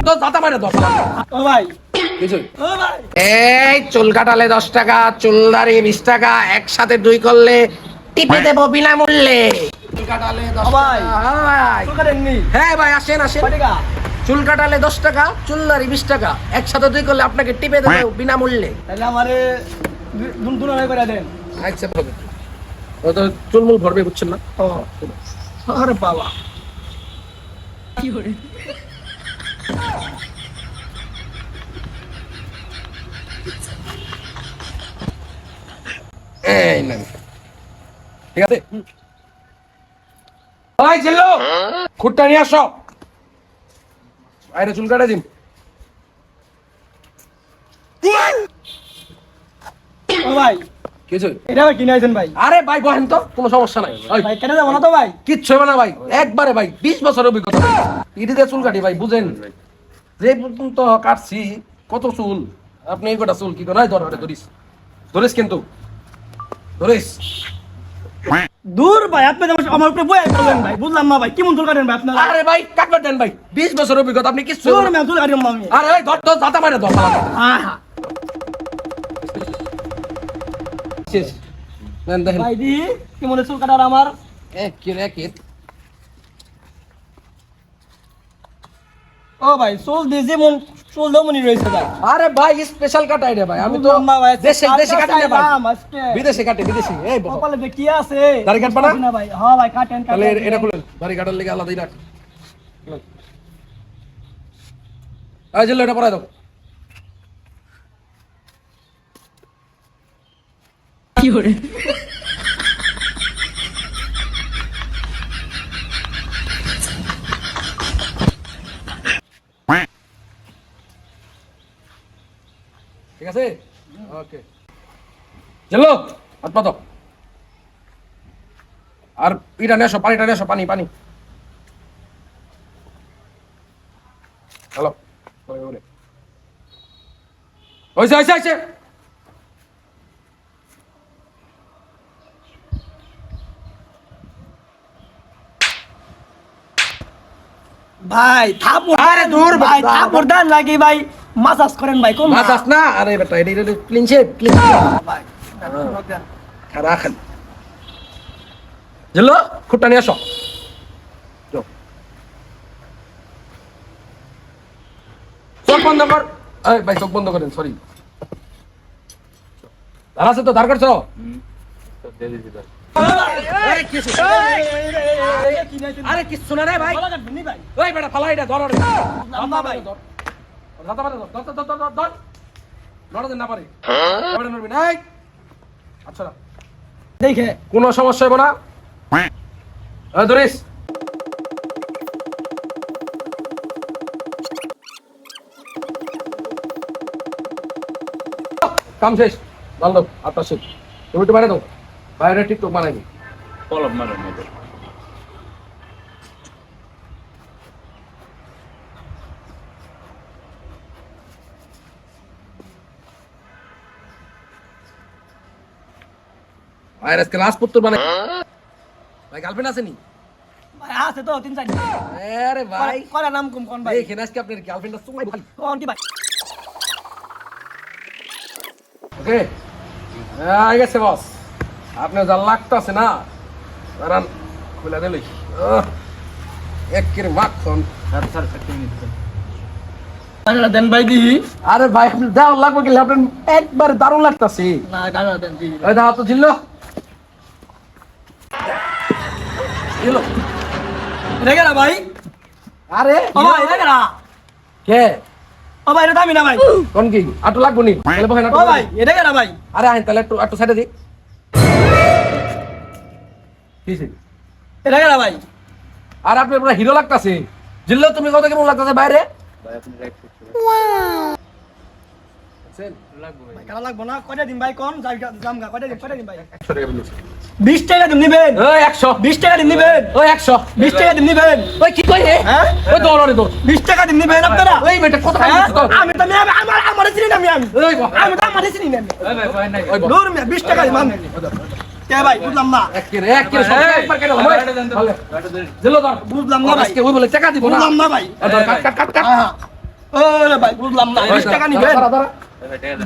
ধরতো জাতা মারে দশ ও ভাই কিছু ও ভাই এই চুল কাটালে 10 টাকা, চুলদারি 20 টাকা, একসাথে 2 করলে টিপে দেবো বিনামূল্যে। চুল কাটালে 10 ও ভাই। টাকা। হ্যাঁ ভাই, চুল কাটেননি হ্যাঁ ভাই, আসেন আসেন। কয় টাকা চুল কাটালে 10 টাকা, চুলদারি 20 টাকা, একসাথে 2 করলে আপনাকে টিপে দেবো বিনামূল্যে। তাহলে আমারে দুনো করে দেন। আচ্ছা হবে, ও তো চুলমুল ভরবে, বুঝছেন না? ও আরে বাবা কি করে এই নেন, ঠিক আছে। ভাই চেল্লো, খুঁটটা নিয়ে আসো, বাইরে চুল কাটা দিন। ও ভাই কিছু এটা ভাই কিনে আইছেন ভাই। আরে ভাই বহেন তো, কোনো সমস্যা নাই। ওই, ভাই কেন যাবো না তো ভাই। কিচ্ছু হবে না ভাই, একবারে ভাই 20 বছরের অভিজ্ঞতা ভাই। ইডিতে চুল কাটি ভাই, বুঝেন যে পর্যন্ত কাটছি কত চুল, আপনি এই কটা চুল কি করে ধর ধরিস ধরিস, কিন্তু ধরিস। দূর ভাই আপনি তো আমার উপরে বয়ে বলেন ভাই, বুঝলাম না ভাই কেমন চুল কাটেন ভাই আপনারা। আরে ভাই কাটবার দেন ভাই, 20 বছরের অভিজ্ঞতা, আপনি কিচ্ছু চুল আমি চুল কাটিম আমি। আরে ভাই ধর তো জাতা মারে ধর আহা শেষ। নেন দেখেন, ভাই দি কেমন চুল কাটার আমার। এক ও ভাই চুল দিয়ে যেমন চুল দমনি রয়েছে ভাই। আরে ভাই স্পেশাল কাটাই রে ভাই, আমি তো বুঝলাম না ভাই, দেশে কাটি না ভাই, আজকে বিদেশে কাটে, বিদেশে। এই বহ, কপালে যে কি আছে দাড়ি কাটবা না? না ভাই। হ্যাঁ ভাই কাটেন তাহলে কাটেন। এটা খুলেন, দাড়ি কাটার লেগে আলাদাই রাখ। এই জিল্লো এটা পরাই দাও। কি করে ঠিক আছে, ওকে। জিল্লো হাত পা দাও। আর এটা নিয়ে আসো, পানিটা নিয়ে আসো, পানি পানি। হ্যালো, হয়েছে হয়েছে হয়েছে। ভাই থাপড় আরে দূর ভাই বাবা। থাপড় দেন নাকি ভাই মাসাজ করেন ভাই কোন মাছ আস না, আরে বেটা এটা ক্লিন শেপ, ক্লিন ভাই খারা খান। জিল্লো খুঁটটা নিয়ে আসো। যাও। চোখ বন্ধ কর। এই ভাই চোখ বন্ধ করেন, সরি। ধার আছে তো, ধার করছো? আরে কিচ্ছু না রে ভাই। ওই বেটা ফালা এটা ধর, ভাই নড়া না পারে, নড়বি না। আচ্ছা দেখে কোনো সমস্যা হবে না, ধরিস। কাম শেষ, ভাল দাও, আপনার শেষ। তুমি একটু বাইরে দাও, বাইরে টিকটক বানাইবি। কলম মারার মতো বাইরে আজকে রাজপুত্র বানাই। ভাই গার্লফ্রেন্ড আছে নি? ভাই আছে তো তিন চার আরে ভাই করা নাম কম কোন ভাই দেখেন আজকে আপনার গার্লফ্রেন্ড আছে ভাই। কোন কি ভাই ওকে, আই গেছে বস। আপনার যা লাগতেছে না, দাঁড়ান খুলে দিলই। একের মাখন। দেন ভাই দি আরে ভাই আপনি দাও লাগবে গেলে আপনার একবার দারুণ লাগতেছে। না গানা দেন দি ওই দাও তো জিল্লো, জিল্লো। এটা গেলা ভাই আরে ও ভাই এটা গেলা কে ও ভাই এটা দামি না ভাই কোন কি আটো লাগবো নি? তাহলে বহেন ও ভাই এটা গেলা ভাই আরে আইন তাহলে একটু একটু সাইডে দি। কিছে? এটা গেলা ভাই আর আপনি পুরো হিরো লাগতাছে। জিল্লো তুমি কত কেমন লাগতাছে বাইরে? ভাই আপনি ভাই কালা লাগবো না কয়টা দিন ভাই কোন জামগা কয়টা দিন ভাই 100 টাকা বলেছি। 20 টাকা দিন নিবেন ওই 100, 20 টাকা দিন নিবেন ওই 100, 20 টাকা দিন নিবেন ওই কি কই রে? হ্যাঁ ওই দৌড় রে দৌড়। 20 টাকা দিন নিবেন আপনারা ওই বেটা কত টাকা হ্যাঁ? দিছিস তো? আমি তো আমার চিনি না আমি ওই বাবা। আমি তো আমার চিনি না ভাই নাই ওই বাবা। দূর মিয়া 20 টাকা দিন মান কে ভাই বুঝলাম না একের সব একবার কেন ভাই? জিল্লো ধর। বুঝলাম না ভাই আজকে ওই বলে টাকা দিব না। বুঝলাম না ভাই ধর, কাট কাট কাট কাট। হ্যাঁ ওরে ভাই বুঝলাম না 20 টাকা নিবেন দাঁড়া, দাঁড়া।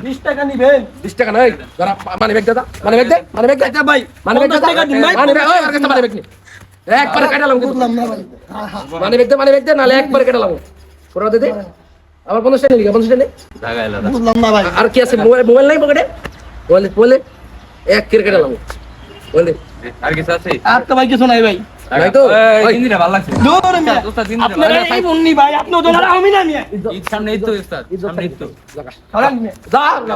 20 টাকা নিবেন 20 টাকা নাই দাঁড়া, মানি ব্যাগ দাদা, মানি ব্যাগ দে, মানি ব্যাগ দে। আচ্ছা ভাই মানি ব্যাগ 50 টাকা দিন ভাই মানি ব্যাগ, ওই আর কাছে মানি ব্যাগ নে। একবারে কাটালাম কিন্তু। বুঝলাম না ভাই মানি ব্যাগ দে, নালে একবারে কেটে লাগাবো। পুরো দে দে। আবার 50 টাকা নিবি, 50 টাকা নে। বুঝলাম না ভাই আর কি আছে? মোবাইল নাই পকেটে? মোবাইল এক কেটে লাগাবো। মোবাইল দে। আর তো ভাই কিছু নাই ভাই নাই তো? ওই, দূর মিয়া আপনারা এই মুন্নি ভাই আপনি ওজন আর আমি না মিয়া ইজ্জত খারাপ মিয়া যা